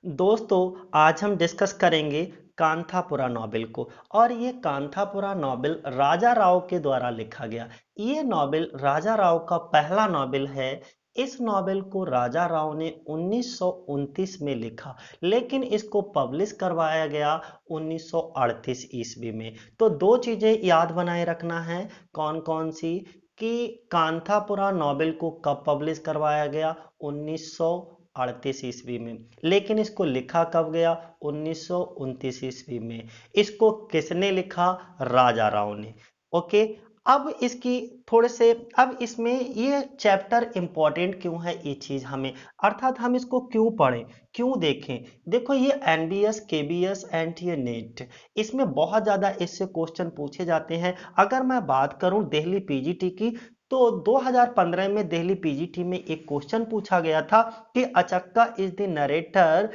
दोस्तों, आज हम डिस्कस करेंगे कांथापुरा नॉवेल को। और ये कांथापुरा नॉवेल राजा राव के द्वारा लिखा गया। ये नॉवेल राजा राव का पहला नॉवेल है। इस नॉवेल को राजा राव ने 1929 में लिखा, लेकिन इसको पब्लिश करवाया गया 1938 ईस्वी में। तो दो चीजें याद बनाए रखना है। कौन कौन सी? कि कांथापुरा नॉवेल को कब पब्लिश करवाया गया? 1938 ईस्वी में। लेकिन इसको लिखा कब गया? 1929 ईस्वी में। इसको किसने लिखा? राजा राव ने। ओके। अब इसकी थोड़े से अब इसमें ये चैप्टर इंपॉर्टेंट क्यों है, ये चीज हमें, अर्थात हम इसको क्यों पढ़ें, क्यों देखें। देखो, ये एनडीएस, केबीएस एंड ये नेट, इसमें बहुत ज्यादा इससे क्वेश्चन पूछे जाते हैं। अगर मैं बात करूं दिल्ली पीजीटी की, तो 2015 में दिल्ली पीजीटी में एक क्वेश्चन पूछा गया था कि Achakka is the narrator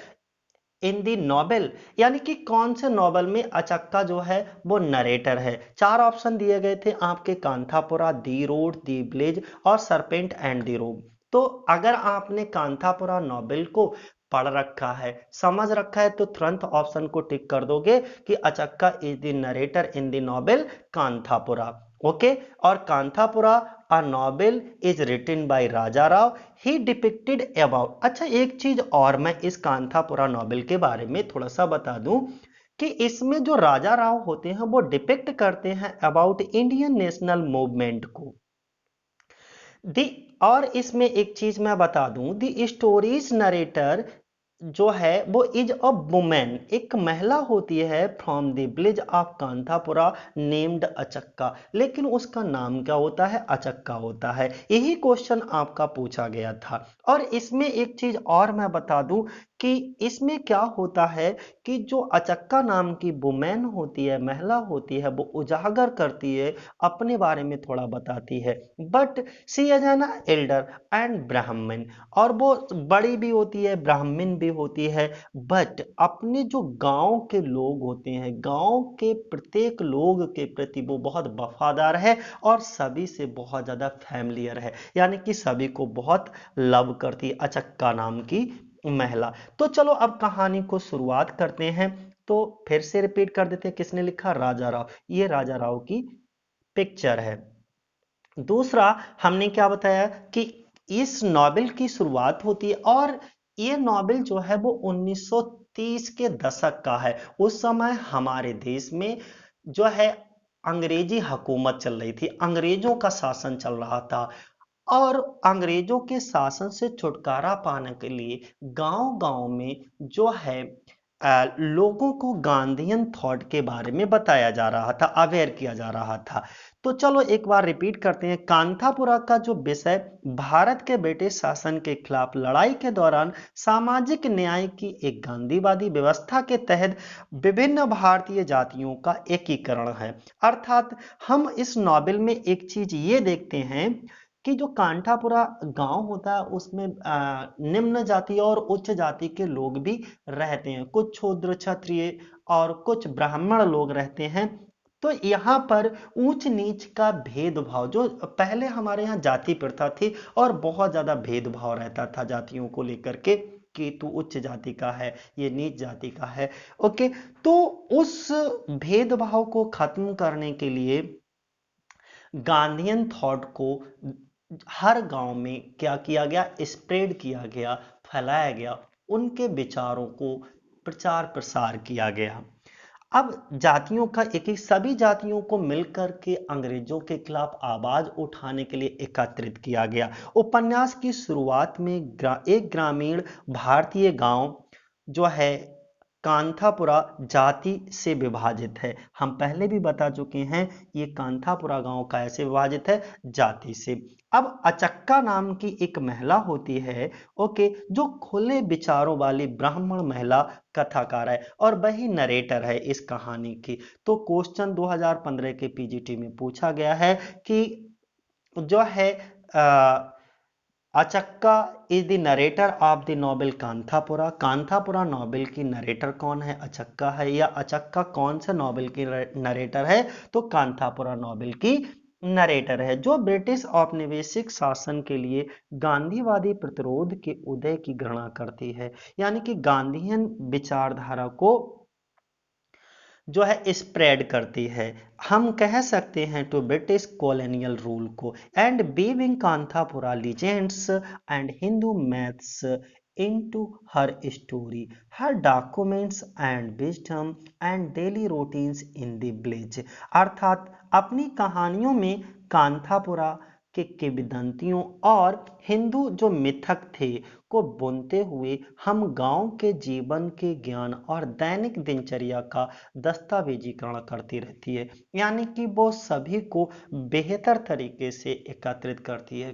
in the novel, यानी कि कौन से नॉवेल में अचक्का जो है वो नरेटर है। चार ऑप्शन दिए गए थे आपके: कांथापुरा, दी रोड, दी ब्लेज और सरपेंट एंड दी रोब। तो अगर आपने कांथापुरा नॉवेल को पढ़ रखा है, समझ रखा है, तो तुरंत ऑप्शन को टिक कर दोगे कि Achakka is the narrator in the novel Kanthapura. Okay. और Kanthapura a novel is written by Raja Rao, he depicted about. अच्छा, एक चीज और मैं इस कांथापुरा नॉवेल के बारे में थोड़ा सा बता दूं कि इसमें जो राजा राव होते हैं वो डिपिक्ट करते हैं अबाउट इंडियन नेशनल मूवमेंट को। दी और इसमें एक चीज मैं बता दूं, दी स्टोरीज नरेटर जो है वो इज अ वुमेन, एक महिला होती है, from the village of Kanthapura named Achakka. लेकिन उसका नाम क्या होता है? अचक्का होता है। यही क्वेश्चन आपका पूछा गया था। और इसमें एक चीज और मैं बता दूं कि इसमें क्या होता है कि जो अचक्का नाम की वुमेन होती है, महिला होती है, वो उजागर करती है, अपने बारे में थोड़ा बताती है। But see as an elder and Brahmin, और वो बड़ी भी होती है, ब्राह्मण भी होती है। बट अपने जो गांव के लोग होते हैं, गांव के प्रत्येक लोग के प्रति वो बहुत वफादार है और सभी से बहुत ज्यादा फैमिलियर है, यानी कि सभी को बहुत लव करती है अचक्का नाम की महिला। तो चलो अब कहानी को शुरुआत करते हैं। तो फिर से रिपीट कर देते हैं, किसने लिखा? राजा राव। ये राजा राव की पिक्चर है। दूसरा, हमने क्या बताया कि इस नॉवेल की शुरुआत होती है, और ये नॉवेल जो है वो 1930 के दशक का है। उस समय हमारे देश में जो है अंग्रेजी हुकूमत चल रही थी, अंग्रेजों का शासन चल रहा था। और अंग्रेजों के शासन से छुटकारा पाने के लिए गांव गांव में जो है लोगों को गांधीयन थॉट के बारे में बताया जा रहा था, अवेयर किया जा रहा था। तो चलो एक बार रिपीट करते हैं। कांथापुरा का जो विषय भारत के ब्रिटिश शासन के खिलाफ लड़ाई के दौरान सामाजिक न्याय की एक गांधीवादी व्यवस्था के तहत विभिन्न भारतीय जातियों का एकीकरण है। अर्थात हम इस नॉवेल में एक चीज ये देखते हैं कि जो कांठापुरा गांव होता है उसमें निम्न जाति और उच्च जाति के लोग भी रहते हैं, कुछ शूद्र क्षत्रिय और कुछ ब्राह्मण लोग रहते हैं। तो यहाँ पर ऊंच नीच का भेदभाव, जो पहले हमारे यहाँ जाति प्रथा थी और बहुत ज्यादा भेदभाव रहता था जातियों को लेकर के, कि तू उच्च जाति का है, ये नीच जाति का है। ओके। तो उस भेदभाव को खत्म करने के लिए गांधीयन थॉट को हर गांव में क्या किया गया? स्प्रेड किया गया, फैलाया गया, उनके विचारों को प्रचार प्रसार किया गया। अब जातियों का एक एक सभी जातियों को मिलकर के अंग्रेजों के खिलाफ आवाज उठाने के लिए एकत्रित किया गया। उपन्यास की शुरुआत में एक ग्रामीण भारतीय गांव जो है कांथापुरा जाति से विभाजित है। हम पहले भी बता चुके हैं ये कांथापुरा गांव कैसे विभाजित है? जाति से। अब अचक्का नाम की एक महिला होती है, ओके, जो खुले विचारों वाली ब्राह्मण महिला कथाकार है और वही नरेटर है इस कहानी की। तो क्वेश्चन 2015 के पीजीटी में पूछा गया है कि जो है Achakka is the narrator of the novel Kanthapura. Kanthapura novel की नरेटर कौन है? अचक्का है। या अचक्का कौन से नॉवेल की नरेटर है? तो कांथापुरा नॉवेल की नरेटर है, जो ब्रिटिश औपनिवेशिक शासन के लिए गांधीवादी प्रतिरोध के उदय की गणना करती है, यानी कि गांधीयन विचारधारा को जो है स्प्रेड करती है। हम कह सकते हैं टू ब्रिटिश कॉलोनियल रूल को and weaving Kanthapura legends and Hindu maths into her story, her documents and wisdom and daily routines in the village। अर्थात अपनी कहानियों में कांथापुरा के किंवदंतियों और हिंदू जो मिथक थे को बुनते हुए हम गांव के जीवन के ज्ञान और दैनिक दिनचर्या का दस्तावेजीकरण करती रहती है, यानी कि वो सभी को बेहतर तरीके से एकत्रित करती है।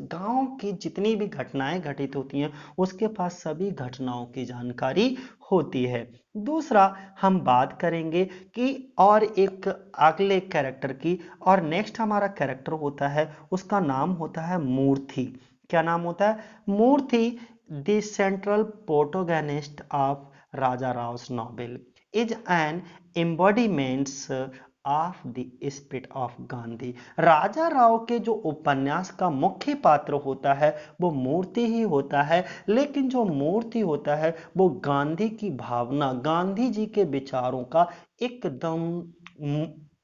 गांव की जितनी भी घटनाएं घटित होती हैं उसके पास सभी घटनाओं की जानकारी होती है। दूसरा हम बात करेंगे कि और एक अगले कैरेक्टर की, और नेक्स्ट हमारा कैरेक्टर होता है उसका नाम होता है मूर्ति। क्या नाम होता है? Murthy the central protagonist of Raja Rao novel is an embodiments of the spirit of Gandhi. Raja Rao के जो उपन्यास का मुख्य पात्र होता है वो मूर्ति ही होता है, लेकिन जो मूर्ति होता है वो गांधी की भावना, गांधी जी के विचारों का एकदम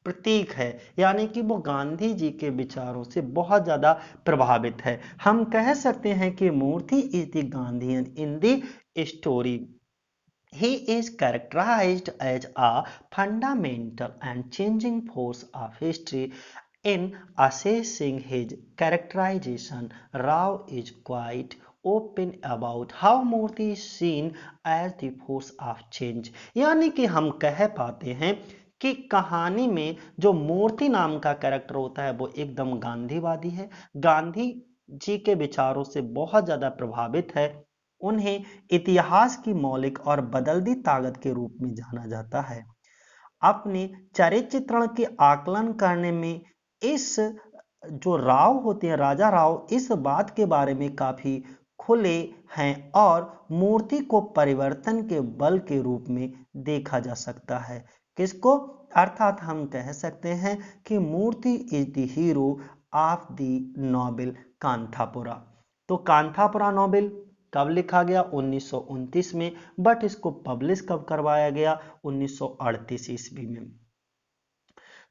प्रतीक है, यानी कि वो गांधी जी के विचारों से बहुत ज्यादा प्रभावित है। हम कह सकते हैं कि Murthy is the Gandhian in the story. He is characterized as a fundamental and changing force of history. In assessing his characterization, Rao is quite open about how Murthy is seen as the force of change। यानी कि हम कह पाते हैं कि कहानी में जो मूर्ति नाम का कैरेक्टर होता है वो एकदम गांधीवादी है, गांधी जी के विचारों से बहुत ज्यादा प्रभावित है। उन्हें इतिहास की मौलिक और बदलती ताकत के रूप में जाना जाता है। अपने चरित्र चित्रण के आकलन करने में इस जो राव होते हैं, राजा राव, इस बात के बारे में काफी खुले हैं और मूर्ति को परिवर्तन के बल के रूप में देखा जा सकता है। किसको? अर्थात हम कह सकते हैं कि Murthy is the hero of the novel Kanthapura. तो कांथापुरा नॉवेल कब लिखा गया? 1929 में, बट इसको पब्लिश कब करवाया गया? 1938 ईस्वी में।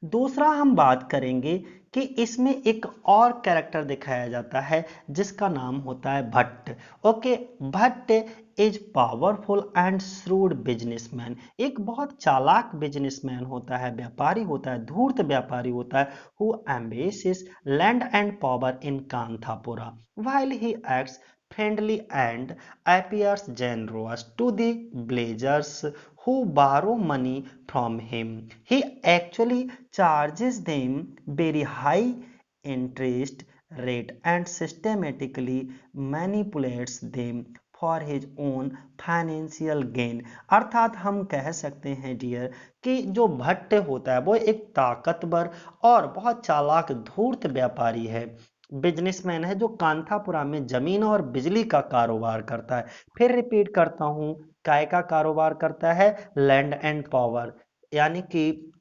दूसरा हम बात करेंगे कि इसमें एक और कैरेक्टर दिखाया जाता है जिसका नाम होता है Bhatt. Okay, Bhatt is powerful and shrewd businessman. एक बहुत चालाक बिजनेसमैन होता है, व्यापारी होता है, धूर्त व्यापारी होता है, who embezzles land and power in Kanthapura while he acts friendly and appears generous to the villagers who borrow money from him. He actually charges them very high interest rate and systematically manipulates them for his own financial gain. अर्थात हम कह सकते हैं dear कि जो भट्ट होता है वो एक ताकतवर और बहुत चालाक धूर्त व्यापारी है, बिजनेसमैन है, जो कांथापुरा में जमीन और बिजली का कारोबार करता है। फिर रिपीट करता हूं, काय का कारोबार करता है? लैंड एंड पावर, यानी कि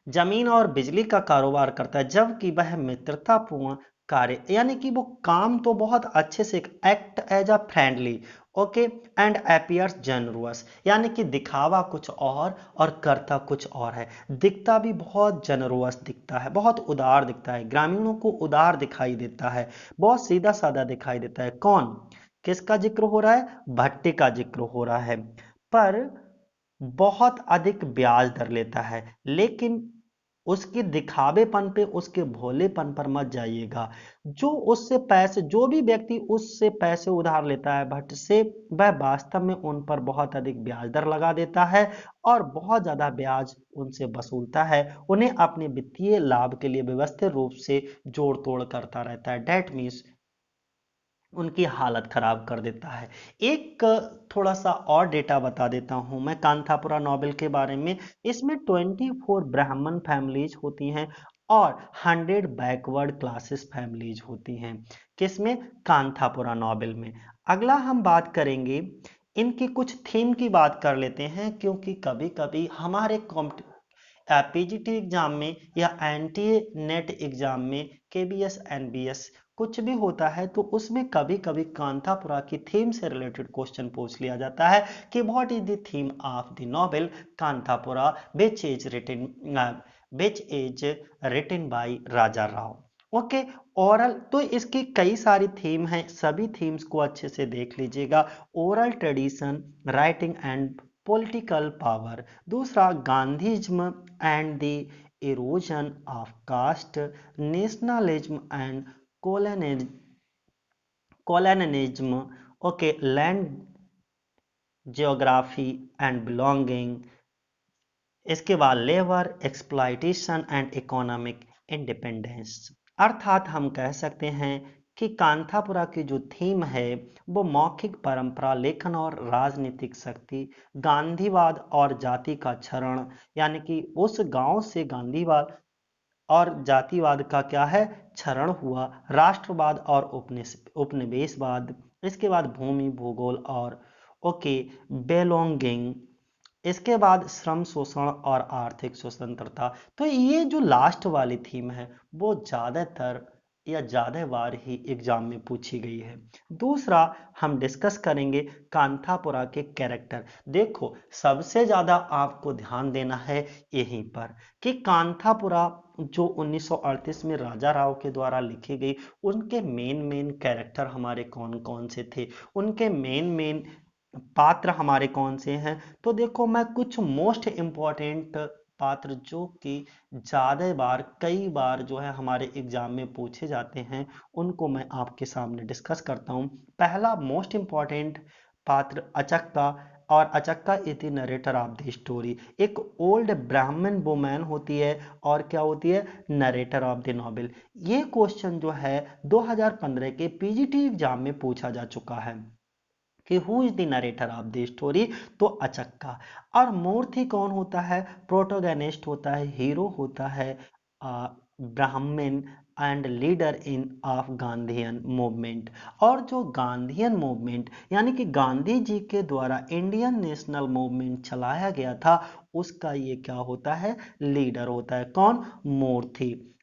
जमीन और बिजली का कारोबार करता है, जबकि वह मित्रतापूर्ण कार्य, यानी कि वो काम तो बहुत अच्छे से, act as a friendly, okay, and appears generous, यानी कि दिखावा कुछ और करता कुछ और है। दिखता भी बहुत जनरस दिखता है, बहुत उदार दिखता है, ग्रामीणों को उदार दिखाई देता है, बहुत सीधा साधा दिखाई देता है। कौन, किसका जिक्र हो रहा है? भट्टे का जिक्र हो रहा है। पर बहुत अधिक ब्याज दर लेता है, लेकिन उसके दिखावेपन पे, उसके भोलेपन पर मत जाइएगा। जो उससे पैसे, जो भी व्यक्ति उससे पैसे उधार लेता है भट्ट से, वह वास्तव में उन पर बहुत अधिक ब्याज दर लगा देता है और बहुत ज्यादा ब्याज उनसे वसूलता है, उन्हें अपने वित्तीय लाभ के लिए व्यवस्थित रूप से जोड़ तोड़ करता रहता है। डेट मीन्स उनकी हालत खराब कर देता है। एक थोड़ा सा और डेटा बता देता हूं मैं कांथापुरा नॉवेल के बारे में। इसमें 24 ब्राह्मण फैमिलीज होती हैं और 100 बैकवर्ड क्लासेस फैमिलीज होती हैं। किसमें? कांथापुरा नॉवेल में। अगला हम बात करेंगे, इनकी कुछ थीम की बात कर लेते हैं, क्योंकि कभी कभी हमारे पीजीटी एग्जाम में या एनटीए नेट एग्जाम में, केबीएस एनबीएस कुछ भी होता है तो उसमें कभी कभी कांथापुरा की थीम से रिलेटेड क्वेश्चन पूछ लिया जाता है कि what is the theme of the novel Kanthapura which is written by Raja Rao. Okay, ओरल तो इसकी कई सारी थीम हैं, सभी थीम्स को अच्छे से देख लीजिएगा। Oral tradition, writing and political power. दूसरा Gandhism and the erosion of caste, nationalism and colonialism, okay, land geography and belonging. इसके बाद labour exploitation and economic independence. अर्थात हम कह सकते हैं कि कांथापुरा की जो थीम है वो मौखिक परंपरा, लेखन और राजनीतिक शक्ति, गांधीवाद और जाति का क्षरण, यानी कि उस गांव से गांधीवाद और जातिवाद का क्या है, क्षरण हुआ, राष्ट्रवाद और उपनिवेशवाद। इसके बाद भूमि भूगोल और ओके बेलोंगिंग। इसके बाद श्रम शोषण और आर्थिक स्वतंत्रता। तो ये जो लास्ट वाली थीम है वो ज्यादातर या ज्यादा बार ही एग्जाम में पूछी गई है। दूसरा हम डिस्कस करेंगे कांथापुरा के कैरेक्टर। देखो सबसे ज्यादा आपको ध्यान देना है यहीं पर कि कांथापुरा जो 1938 में राजा राव के द्वारा लिखी गई, उनके मेन कैरेक्टर हमारे कौन कौन से थे, उनके मेन पात्र हमारे कौन से हैं। तो देखो मैं कुछ मोस्ट इम्पॉर्टेंट पात्र जो कि ज्यादा बार कई बार जो है हमारे एग्जाम में पूछे जाते हैं उनको मैं आपके सामने डिस्कस करता हूं। पहला मोस्ट इम्पॉर्टेंट पात्र अचक्का, और Achakka is the narrator of the story. एक ओल्ड ब्राह्मण वुमेन होती है और क्या होती है, नरेटर ऑफ द नॉवेल। ये क्वेश्चन जो है 2015 के पीजीटी एग्जाम में पूछा जा चुका है कि who is the narrator of the story, तो अचक्का। और मूर्ति कौन होता है, प्रोटोगनिस्ट होता है, हीरो होता है, ब्राह्मण and leader in of Gandhian movement. और जो गांधीयन मूवमेंट यानी कि गांधी जी के द्वारा इंडियन नेशनल मूवमेंट चलाया गया था उसका ये क्या होता है, लीडर होता है, कौन, मूर्ति।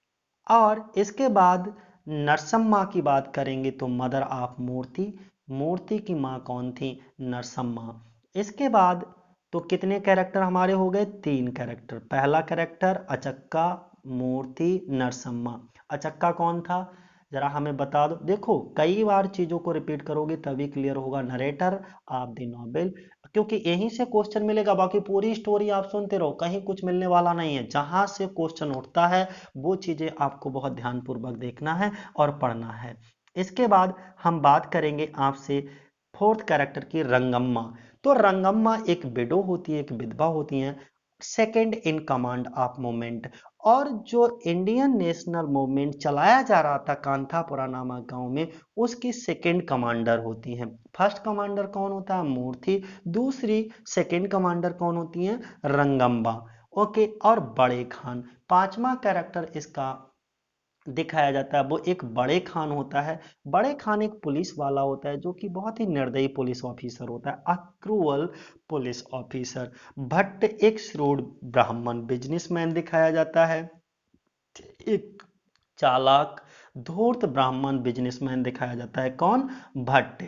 और इसके बाद नरसम्मा की बात करेंगे तो मदर ऑफ मूर्ति, मूर्ति की माँ कौन थी, नरसम्मा। इसके बाद तो कितने कैरेक्टर हमारे हो गए, तीन कैरेक्टर। पहला कैरेक्टर अचक्का, मूर्ति, नरसम्मा। अचक्का कौन था, जरा हमें बता दो। देखो कई बार चीजों को रिपीट करोगे तभी क्लियर होगा। नरेटर ऑफ द नॉवेल, क्योंकि यहीं से क्वेश्चन मिलेगा, बाकी पूरी स्टोरी आप सुनते रहो, कहीं कुछ मिलने वाला नहीं है। जहां से क्वेश्चन उठता है वो चीजें आपको बहुत ध्यानपूर्वक देखना है और पढ़ना है। इसके बाद हम बात करेंगे आपसे फोर्थ कैरेक्टर की, रंगम्मा। तो रंगम्मा एक विडो होती है, एक विधवा होती हैं, second in command of movement. और जो इंडियन नेशनल मूवमेंट चलाया जा रहा था कांथापुरा नामक गांव में, उसकी सेकंड कमांडर होती हैं। फर्स्ट कमांडर कौन होता है, मूर्ति। दूसरी सेकंड कमांडर कौन होती हैं, रंगम्बा। ओके, और बड़े खान पांचवा कैरेक्टर इसका दिखाया जाता है, वो एक बड़े खान होता है। बड़े खान एक पुलिस वाला होता है जो कि बहुत ही निर्दयी पुलिस ऑफिसर होता है, अक्रूअल पुलिस ऑफिसर। भट्ट एक श्रूड ब्राह्मण बिजनेसमैन दिखाया जाता है, एक चालाक धूर्त ब्राह्मण बिजनेसमैन दिखाया जाता है, कौन, भट्ट।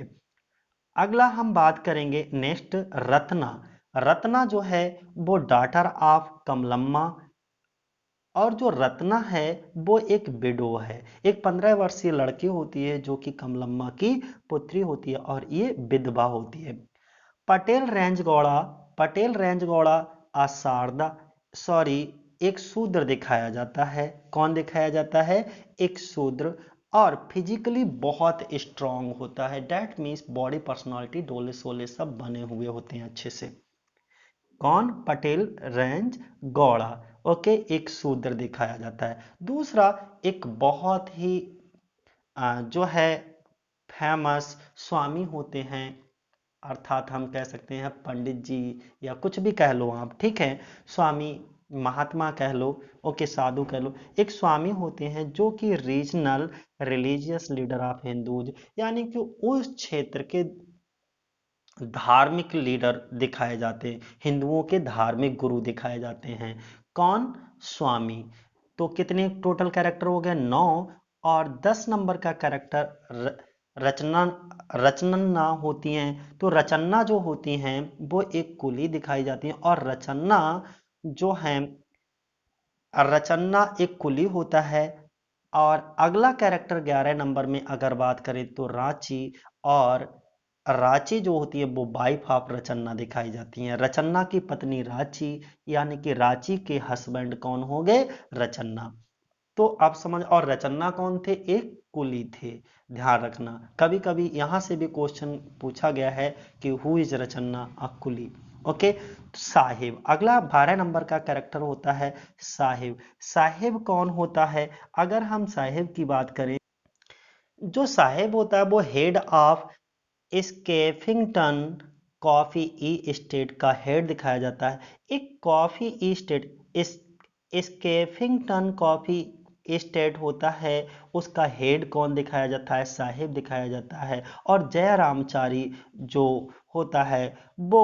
अगला हम बात करेंगे नेक्स्ट, रत्ना। रत्ना जो है वो डॉटर ऑफ कमलम्मा। और जो रत्ना है वो एक विडो है, एक 15 वर्षीय लड़की होती है जो कि कमलम्मा की पुत्री होती है और ये विधवा होती है। पटेल रेंज गौड़ा, पटेल रेंज गौड़ा आसारदा, सॉरी, एक शूद्र दिखाया जाता है। कौन दिखाया जाता है, एक शूद्र। और फिजिकली बहुत स्ट्रांग होता है, डेट मीन्स बॉडी पर्सनालिटी डोले सोले सब बने हुए होते हैं अच्छे से। कौन, पटेल रेंज गौड़ा। ओके, एक शूद्र दिखाया जाता है। दूसरा एक बहुत ही जो है फेमस स्वामी होते हैं, अर्थात हम कह सकते हैं पंडित जी या कुछ भी कह लो आप, ठीक है, स्वामी महात्मा कह लो, ओके, साधु कह लो। एक स्वामी होते हैं जो कि regional religious leader of Hindus, यानी कि उस क्षेत्र के धार्मिक लीडर दिखाए जाते हैं, हिंदुओं के धार्मिक गुरु दिखाए जाते हैं। कौन? स्वामी। तो कितने टोटल कैरेक्टर हो गए? 9। और 10 नंबर का कैरेक्टर रचना। रचना होती हैं, तो रचना जो होती हैं वो एक कुली दिखाई जाती हैं, और रचना जो है, रचना एक कुली होता है। और अगला कैरेक्टर 11 नंबर में अगर बात करें तो रांची, और रांची जो होती है वो वाइफ ऑफ रचन्ना दिखाई जाती है। रचन्ना की पत्नी रांची, यानी कि रांची के हस्बैंड कौन हो गए? रचन्ना। तो आप समझ, और रचन्ना कौन थे? एक कुली थे। ध्यान रखना, कभी कभी यहां से भी क्वेश्चन पूछा गया है कि who is Rachanna? A coolie. Okay. Sahib, अगला 12 नंबर का कैरेक्टर होता है साहिब। साहिब कौन होता है? अगर हम साहिब की बात करें, जो साहिब होता है वो head of Skeffington coffee estate का हेड दिखाया जाता है। एक कॉफी ई स्टेट, इस स्केफिंगटन कॉफी स्टेट होता है, उसका हेड कौन दिखाया जाता है? साहिब दिखाया जाता है। और जयरामचारी जो होता है वो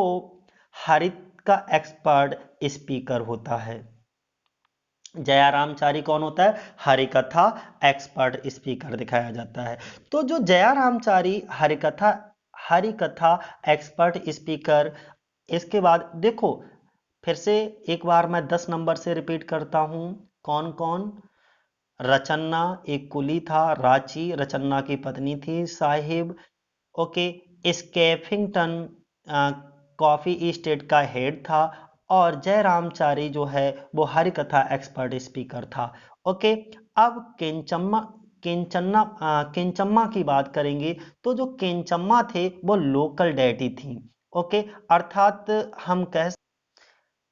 हरित का एक्सपर्ट स्पीकर होता है। जयारामचारी कौन होता है? हरिकथा एक्सपर्ट स्पीकर दिखाया जाता है। तो जो जयारामचारी हरिकथा हरिकथा एक्सपर्ट स्पीकर, इसके बाद देखो, फिर से एक बार मैं 10 नंबर से रिपीट करता हूं। कौन कौन? रचन्ना एक कुली था, रांची रचन्ना की पत्नी थी, साहिब ओके स्कैफिंगटन कॉफी स्टेट का हेड था, और जयरामचारी जो है वो हरिकथा एक्सपर्ट स्पीकर था। ओके। अब किंचम्मा की बात करेंगे, तो जो किंचम्मा थे वो लोकल डेटी थी। ओके, अर्थात हम कह,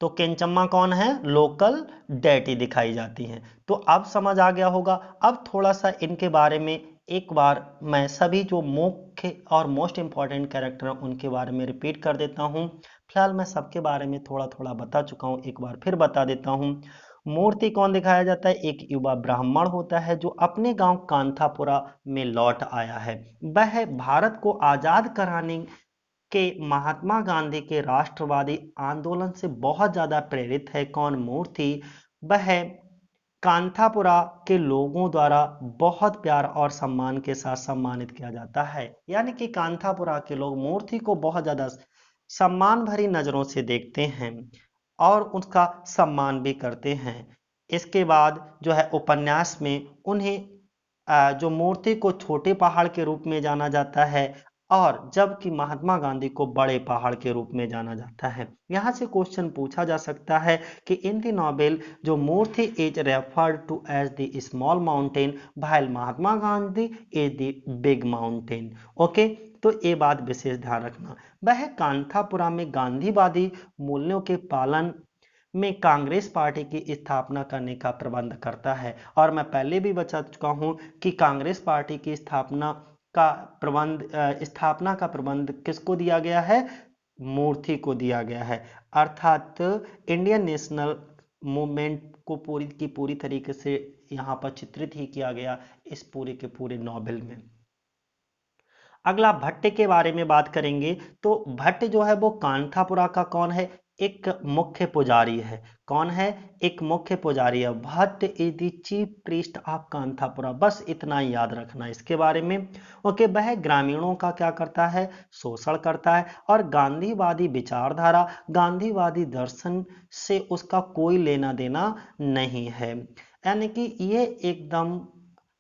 तो केंचम्मा कौन है? लोकल डेटी दिखाई जाती हैं। तो अब समझ आ गया होगा। अब थोड़ा सा इनके बारे में एक बार मैं सभी जो मुख्य और मोस्ट इंपॉर्टेंट कैरेक्टर हैं उनके बारे में रिपीट कर देता हूं। फिलहाल मैं सबके बारे में थोड़ा थोड़ा बता चुका हूं, एक बार फिर बता देता हूं। मूर्ति कौन दिखाया जाता है? एक युवा ब्राह्मण होता है जो अपने गांव कांथापुरा में लौट आया है। वह भारत को आजाद कराने के महात्मा गांधी के राष्ट्रवादी आंदोलन से बहुत ज्यादा प्रेरित है। कौन? मूर्ति। वह कांथापुरा के लोगों द्वारा बहुत प्यार और सम्मान के साथ सम्मानित किया जाता है, यानी कि कांथापुरा के लोग मूर्ति को बहुत ज्यादा सम्मान भरी नजरों से देखते हैं और उसका सम्मान भी करते हैं। इसके बाद जो है उपन्यास में उन्हें जो मूर्ति को छोटे पहाड़ के रूप में जाना जाता है, और जबकि महात्मा गांधी को बड़े पहाड़ के रूप में जाना जाता है। यहाँ से क्वेश्चन पूछा जा सकता है कि इन द नोबेल जो Murthy is referred to as the small mountain while Mahatma Gandhi is the big mountain. Okay, तो ये बात विशेष ध्यान रखना। वह कांथापुरा में गांधीवादी मूल्यों के पालन में कांग्रेस पार्टी की स्थापना करने का प्रबंध करता है। और मैं पहले भी बता चुका हूं कि कांग्रेस पार्टी की स्थापना का प्रबंध किसको दिया गया है? मूर्ति को दिया गया है। अर्थात इंडियन नेशनल मूवमेंट को पूरी की पूरी तरीके से यहाँ पर चित्रित ही किया गया इस पूरे के पूरे नॉवेल में। अगला भट्ट के बारे में बात करेंगे, तो भट्ट जो है वो कांथापुरा का कौन है? एक मुख्य पुजारी है। कौन है? एक मुख्य पुजारी है। Bhatt is the chief priest of Kanthapura, बस इतना ही याद रखना इसके बारे में। ओके, वह ग्रामीणों का क्या करता है? शोषण करता है, और गांधीवादी विचारधारा, गांधीवादी दर्शन से उसका कोई लेना देना नहीं है। यानी कि ये एकदम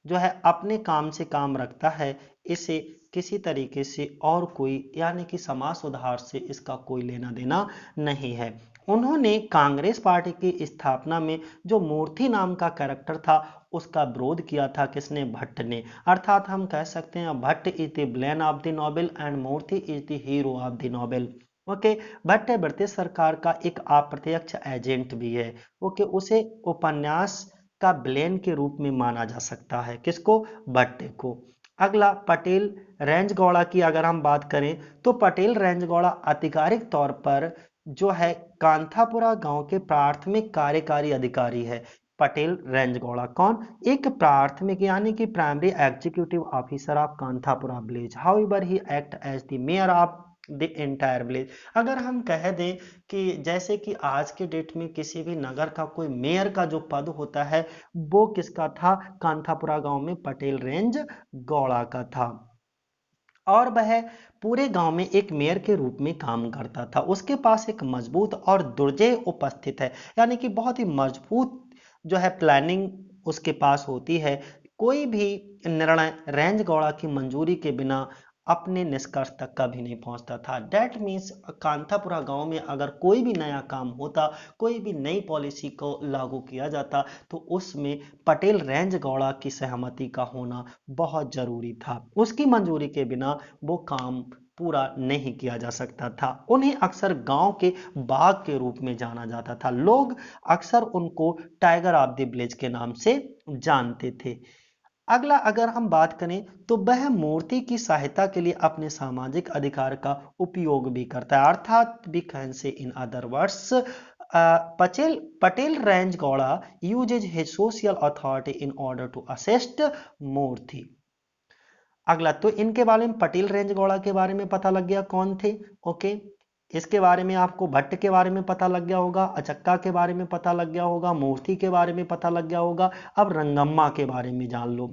जो है अपने काम से काम रखता है, इसे किसी तरीके से और कोई, यानी कि समाज सुधार से इसका कोई लेना देना नहीं है। उन्होंने कांग्रेस पार्टी की स्थापना में जो मूर्ति नाम का कैरेक्टर था उसका विरोध किया था। किसने? भट्ट ने। अर्थात हम कह सकते हैं Bhatt is the villain of the novel and Murthy is the hero of the novel. Okay, Bhatt British सरकार का एक अप्रत्यक्ष एजेंट भी है। ओके, उसे उपन्यास का विलेन के रूप में माना जा सकता है। किसको? भट्ट को। अगला पटेल रेंजगौड़ा की अगर हम बात करें, तो पटेल रेंजगौड़ा आधिकारिक तौर पर जो है कांथापुरा गांव के प्राथमिक कार्यकारी अधिकारी है। पटेल रेंजगौड़ा कौन? एक प्राथमिक यानी कि primary executive officer of Kanthapura village. However he act as the mayor of the entire village. अगर हम कह दें कि जैसे कि आज के डेट में किसी भी नगर का कोई मेयर का जो पद होता है वो किसका था, कांथापुरा गांव में पटेल रेंज गौड़ा का था। और वह पूरे गांव में एक मेयर के रूप में काम करता था। उसके पास एक मजबूत और दुर्जेय उपस्थित है, यानी कि बहुत ही मजबूत जो है प्लानिंग उसके पास होती है। कोई भी निर्णय रेंज गौड़ा की मंजूरी के बिना अपने निष्कर्ष तक कभी नहीं पहुंचता था। डेट मीन्स कांथापुरा गांव में अगर कोई भी नया काम होता, कोई भी नई पॉलिसी को लागू किया जाता, तो उसमें पटेल रेंज गौड़ा की सहमति का होना बहुत जरूरी था। उसकी मंजूरी के बिना वो काम पूरा नहीं किया जा सकता था। उन्हें अक्सर गांव के बाघ के रूप में जाना जाता था। लोग अक्सर उनको टाइगर ऑफ द विलेज के नाम से जानते थे। अगला अगर हम बात करें तो वह मूर्ति की सहायता के लिए अपने सामाजिक अधिकार का उपयोग भी करता है, अर्थात we can say in other words Patel Range Gowda uses his social authority in order to assist Murthy. अगला तो इनके बारे में पटेल रेंज गौड़ा के बारे में पता लग गया कौन थे। ओके, इसके बारे में आपको भट्ट के बारे में पता लग गया होगा, अचक्का के बारे में पता लग गया होगा, मूर्ति के बारे में पता लग गया होगा। अब रंगम्मा के बारे में जान लो।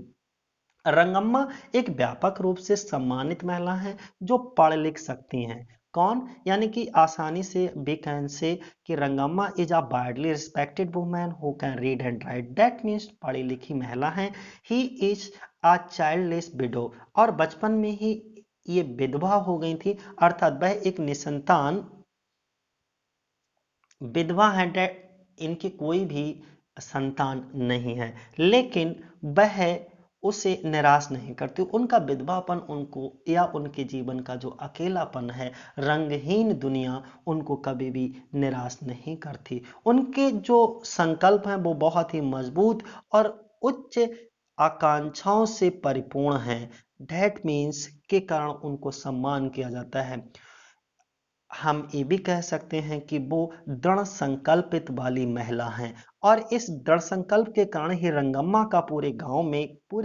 रंगम्मा एक व्यापक रूप से सम्मानित महिला है जो पढ़ लिख सकती हैं। कौन, यानी कि आसानी से वी कैन से कि Rangamma is a widely respected women who can read and right. That means पढ़ी लिखी महिला है। He is a childless window, और बचपन में ही ये विधवा हो गई थी, अर्थात वह एक निसंतान विधवा है। इनकी कोई भी संतान नहीं है, लेकिन वह उसे निराश नहीं करती। उनका विधवापन उनको या उनके जीवन का जो अकेलापन है, रंगहीन दुनिया उनको कभी भी निराश नहीं करती। उनके जो संकल्प हैं वो बहुत ही मजबूत और उच्च आकांक्षाओं से परिपूर्ण हैं। दैट मीन्स के कारण उनको सम्मान किया जाता है। हम ये भी कह सकते हैं कि वो दृढ़ संकल्पित वाली महिला हैं, और इस दृढ़ संकल्प के कारण ही रंगम्मा का पूरे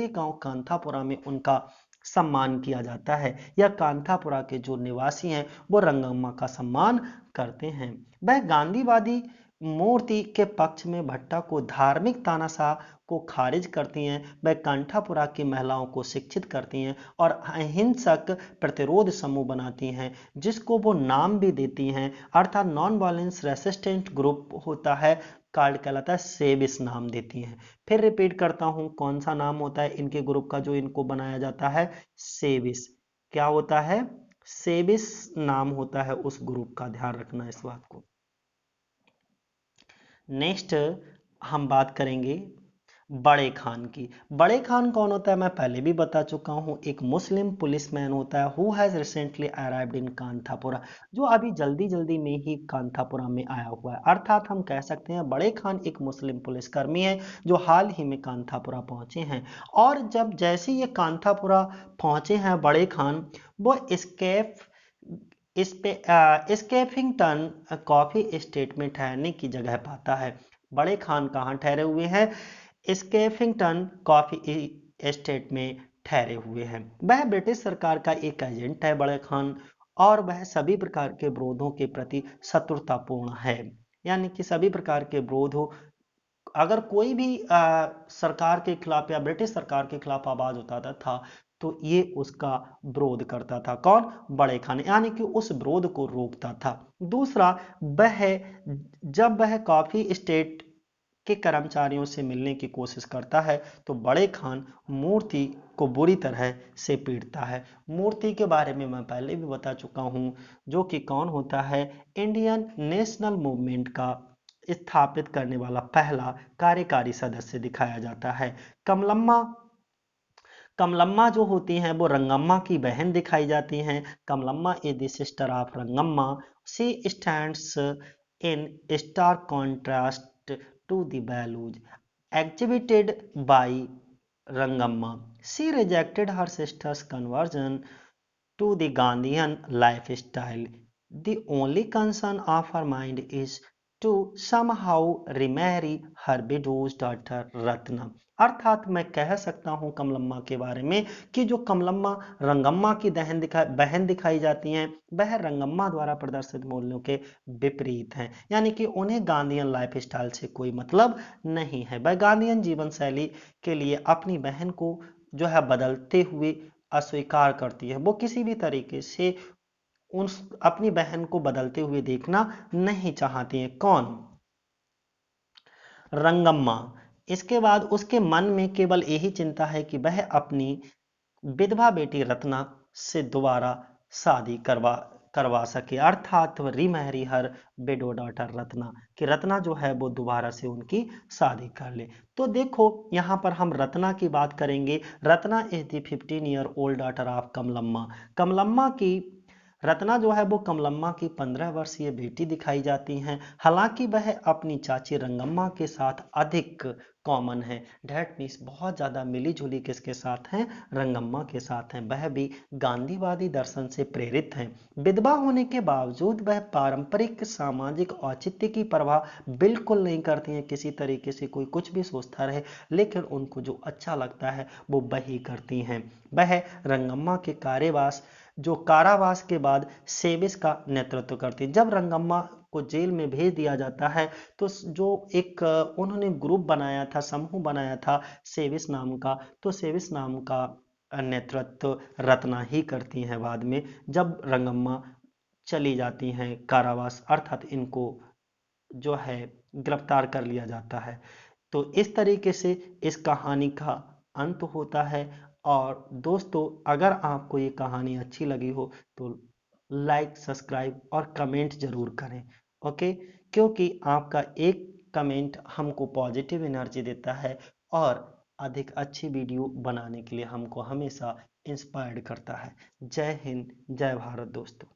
गांव कांथापुरा में उनका सम्मान किया जाता है, या कांथापुरा के जो निवासी हैं वो रंगम्मा का सम्मान करते हैं। वह गांधीवादी मूर्ति के पक्ष में भट्टा को धार्मिक तानाशाह को खारिज करती हैं। वह कांठापुरा की महिलाओं को शिक्षित करती हैं और अहिंसक प्रतिरोध समूह बनाती हैं, जिसको वो नाम भी देती हैं, अर्थात नॉन वायलेंस रेसिस्टेंट ग्रुप होता है, कार्ड कहलाता है, सेविस नाम देती हैं। फिर रिपीट करता हूं, कौन सा नाम होता है इनके ग्रुप का जो इनको बनाया जाता है, सेविस। क्या होता है, सेविस नाम होता है उस ग्रुप का, ध्यान रखना इस बात को। नेक्स्ट हम बात करेंगे बड़े खान की। बड़े खान कौन होता है, मैं पहले भी बता चुका हूं, एक मुस्लिम पुलिसमैन होता है who has recently arrived in Kanthapura, जो अभी जल्दी जल्दी में ही कांथापुरा में आया हुआ है। अर्थात हम कह सकते हैं बड़े खान एक मुस्लिम पुलिसकर्मी है जो हाल ही में कांथापुरा पहुंचे हैं। और जब जैसे ये कांथापुरा पहुंचे हैं बड़े खान, वो स्केफिंगटन कॉफी एस्टेट में ठहरने की जगह पाता है। बड़े खान कहाँ ठहरे हुए हैं, स्केफिंगटन कॉफी एस्टेट में ठहरे हुए हैं। वह ब्रिटिश सरकार का एक एजेंट है बड़े खान, और वह सभी प्रकार के विरोधों के प्रति शत्रुतापूर्ण है, यानी कि सभी प्रकार के विरोधों, अगर कोई भी सरकार के खिलाफ या ब्रिटिश सरकार के खिलाफ आवाज उठाता था तो ये उसका विरोध करता था। कौन, बड़े खान, यानी कि उस विरोध को रोकता था। दूसरा, वह जब वह कॉफी स्टेट के कर्मचारियों से मिलने की कोशिश करता है तो बड़े खान मूर्ति को बुरी तरह से पीटता है। मूर्ति के बारे में मैं पहले भी बता चुका हूं, जो कि कौन होता है, इंडियन नेशनल मूवमेंट का स्थापित करने वाला पहला कार्यकारी सदस्य दिखाया जाता है। कमलम्मा कमलम्मा जो होती हैं वो रंगम्मा की बहन दिखाई जाती हैं। Kamalamma is the sister of Rangamma. She stands in star contrast to the values exhibited by Rangamma. She rejected her sister's conversion to the Gandhian lifestyle. The only concern of her mind is to somehow remarry her widow's daughter Ratna. अर्थात मैं कह सकता हूं कमलम्मा के बारे में कि जो कमलम्मा रंगम्मा की बहन दिखाई जाती हैं, वह रंगम्मा द्वारा प्रदर्शित मूल्यों के विपरीत हैं, यानी कि उन्हें गांधीयन लाइफस्टाइल से कोई मतलब नहीं है। वह गांधीयन जीवन शैली के लिए अपनी बहन को जो है बदलते हुए अस्वीकार करती है। वो किसी भी तरीके से उस अपनी बहन को बदलते हुए देखना नहीं चाहती है। कौन? रंगम्मा। इसके बाद उसके मन में केवल यही चिंता है कि वह अपनी विधवा बेटी रत्ना से दोबारा शादी करवा करवा सके, अर्थात रीमैरी हर विडो डॉटर रत्ना, कि रत्ना जो है वो दोबारा से उनकी शादी कर ले। तो देखो यहाँ पर हम रत्ना की बात करेंगे। Ratna is the 15 year old daughter of Kamalamma. Kamalamma की रत्ना जो है वो कमलम्मा की 15 वर्षीय बेटी दिखाई जाती हैं। हालांकि वह अपनी चाची रंगम्मा के साथ अधिक कॉमन है। डैट मीन्स बहुत ज़्यादा मिली जुली किसके साथ हैं? रंगम्मा के साथ हैं। वह भी गांधीवादी दर्शन से प्रेरित हैं। विधवा होने के बावजूद वह पारंपरिक सामाजिक औचित्य की परवाह बिल्कुल नहीं करती हैं। किसी तरीके से कोई कुछ भी सोचता रहे, लेकिन उनको जो अच्छा लगता है वो वही करती हैं। वह रंगम्मा के कारावास के बाद सेविस का नेतृत्व करती है। जब रंगम्मा को जेल में भेज दिया जाता है तो जो एक उन्होंने ग्रुप बनाया था, समूह बनाया था सेविस नाम का, तो सेविस नाम का नेतृत्व रत्ना ही करती हैं। बाद में जब रंगम्मा चली जाती हैं कारावास, अर्थात इनको जो है गिरफ्तार कर लिया जाता है। तो इस तरीके से इस कहानी का अंत होता है। और दोस्तों, अगर आपको ये कहानी अच्छी लगी हो तो लाइक, सब्सक्राइब और कमेंट जरूर करें। ओके, क्योंकि आपका एक कमेंट हमको पॉजिटिव एनर्जी देता है और अधिक अच्छी वीडियो बनाने के लिए हमको हमेशा इंस्पायर्ड करता है। जय हिंद, जय भारत दोस्तों।